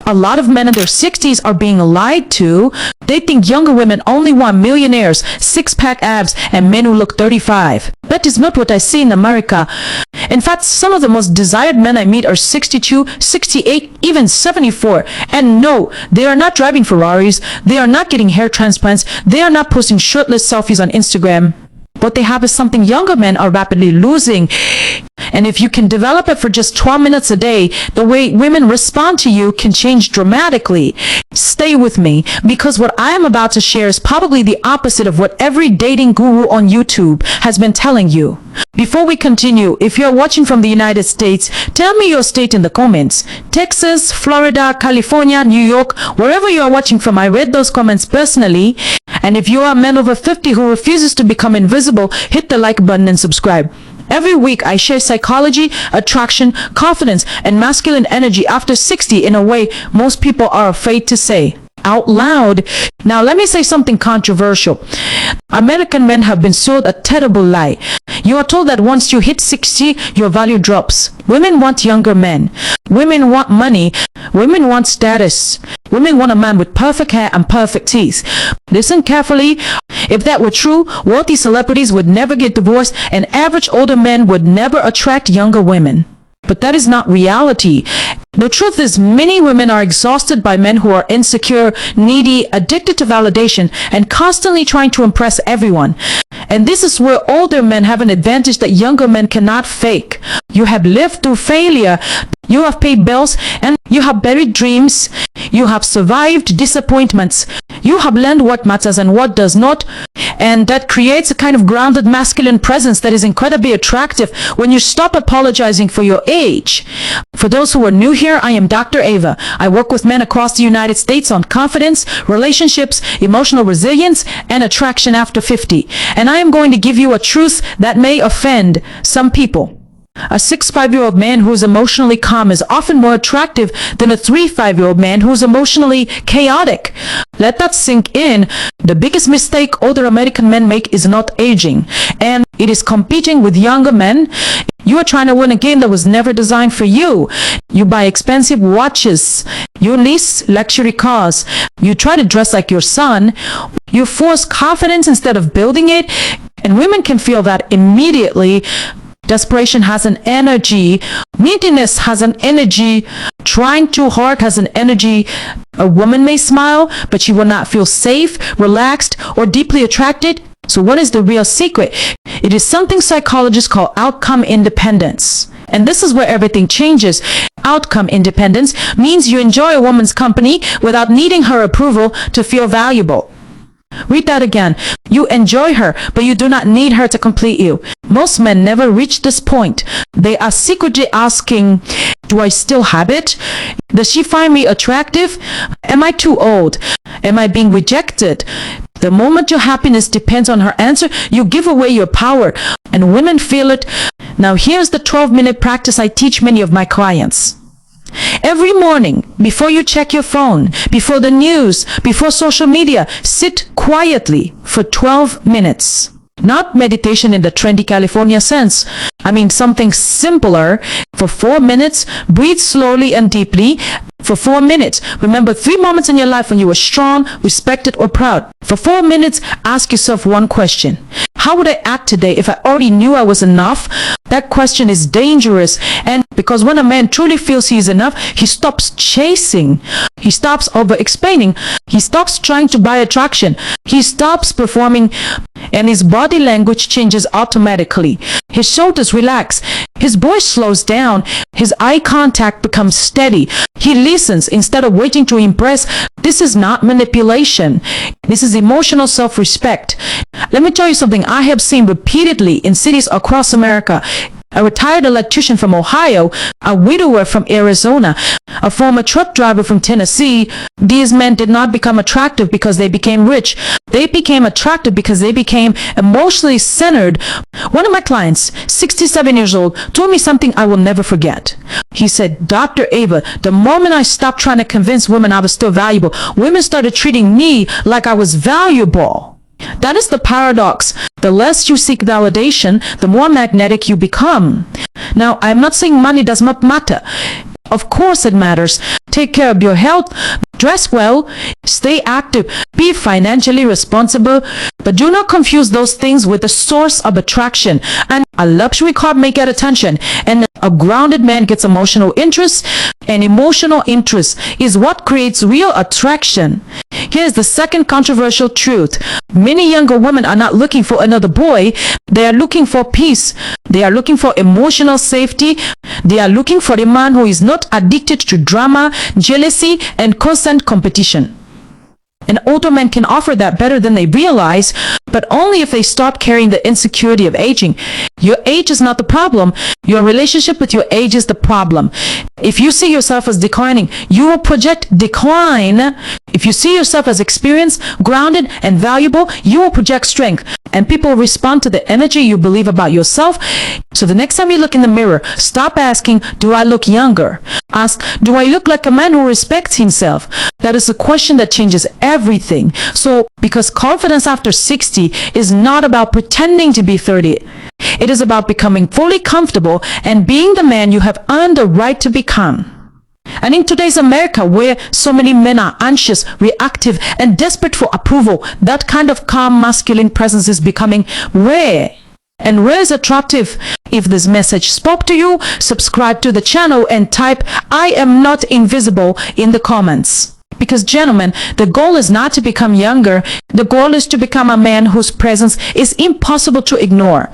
A lot of men in their 60s are being lied to. They think younger women only want millionaires, six-pack abs, and men who look 35. That is not what I see in America. In fact, some of the most desired men I meet are 62, 68, even 74. And no, they are not driving Ferraris. They are not getting hair transplants. They are not posting shirtless selfies on Instagram. What they have is something younger men are rapidly losing. And if you can develop it for just 12 minutes a day, the way women respond to you can change dramatically. Stay with me, because what I am about to share is probably the opposite of what every dating guru on YouTube has been telling you. Before we continue, if you're watching from the United States, tell me your state in the comments. Texas, Florida, California, New York, wherever you are watching from, I read those comments personally. And if you are a man over 50 who refuses to become invisible, hit the like button and subscribe. Every week, I share psychology, attraction, confidence, and masculine energy after 60 in a way most people are afraid to say out loud. Now, let me say something controversial. American men have been sold a terrible lie. You are told that once you hit 60, your value drops. Women want younger men. Women want money. Women want status. Women want a man with perfect hair and perfect teeth. Listen carefully. If that were true, wealthy celebrities would never get divorced and average older men would never attract younger women. But that is not reality. The truth is, many women are exhausted by men who are insecure, needy, addicted to validation, and constantly trying to impress everyone. And this is where older men have an advantage that younger men cannot fake. You have lived through failure. You have paid bills, and you have buried dreams. You have survived disappointments. You have learned what matters and what does not. And that creates a kind of grounded masculine presence that is incredibly attractive when you stop apologizing for your age. For those who are new here, I am Dr. Ava. I work with men across the United States on confidence, relationships, emotional resilience, and attraction after 50. And I am going to give you a truth that may offend some people. A 65-year-old man who is emotionally calm is often more attractive than a 35-year-old man who is emotionally chaotic. Let that sink in. The biggest mistake older American men make is not aging, and it is competing with younger men. You are trying to win a game that was never designed for you. You buy expensive watches. You lease luxury cars. You try to dress like your son. You force confidence instead of building it. And women can feel that immediately. Desperation has an energy. Neediness has an energy. Trying too hard has an energy. A woman may smile, but she will not feel safe, relaxed, or deeply attracted. So what is the real secret? It is something psychologists call outcome independence. And this is where everything changes. Outcome independence means you enjoy a woman's company without needing her approval to feel valuable. Read that again. You enjoy her, but you do not need her to complete you. Most men never reach this point. They are secretly asking, do I still have it? Does she find me attractive? Am I too old? Am I being rejected? The moment your happiness depends on her answer, you give away your power, and women feel it. Now here's the 12-minute practice I teach many of my clients. Every morning, before you check your phone, before the news, before social media, sit quietly for 12 minutes. Not meditation in the trendy California sense. I mean something simpler. For 4 minutes, breathe slowly and deeply. For 4 minutes, remember 3 moments in your life when you were strong, respected, or proud. For 4 minutes, ask yourself one question. How would I act today if I already knew I was enough? That question is dangerous. And because when a man truly feels he is enough, he stops chasing. He stops over-explaining. He stops trying to buy attraction. He stops performing, and his body language changes automatically. His shoulders relax. His voice slows down. His eye contact becomes steady. He listens instead of waiting to impress. This is not manipulation. This is emotional self-respect. Let me tell you something I have seen repeatedly in cities across America. A retired electrician from Ohio, a widower from Arizona, a former truck driver from Tennessee. These men did not become attractive because they became rich. They became attractive because they became emotionally centered. One of my clients, 67 years old, told me something I will never forget. He said, Dr. Ava, the moment I stopped trying to convince women I was still valuable, women started treating me like I was valuable. That is the paradox. The less you seek validation, the more magnetic you become. Now, I'm not saying money does not matter. Of course it matters. Take care of your health, dress well, stay active, be financially responsible, but do not confuse those things with the source of attraction. And a luxury car may get attention, and a grounded man gets emotional interest, and emotional interest is what creates real attraction. Here's the second controversial truth. Many younger women are not looking for another boy. They are looking for peace. They are looking for emotional safety. They are looking for a man who is not addicted to drama, jealousy, and constant competition. An older man can offer that better than they realize, but only if they stop carrying the insecurity of aging. Your age is not the problem. Your relationship with your age is the problem. If you see yourself as declining, you will project decline. If you see yourself as experienced, grounded, and valuable, you will project strength. And people respond to the energy you believe about yourself. So the next time you look in the mirror, stop asking, do I look younger? Ask, do I look like a man who respects himself? That is a question that changes everything. So, because confidence after 60 is not about pretending to be 30. It is about becoming fully comfortable and being the man you have earned the right to become. And in today's America, where so many men are anxious, reactive, and desperate for approval, that kind of calm masculine presence is becoming rare. And rare is attractive. If this message spoke to you, subscribe to the channel and type "I am not invisible" in the comments. Because gentlemen, the goal is not to become younger. The goal is to become a man whose presence is impossible to ignore.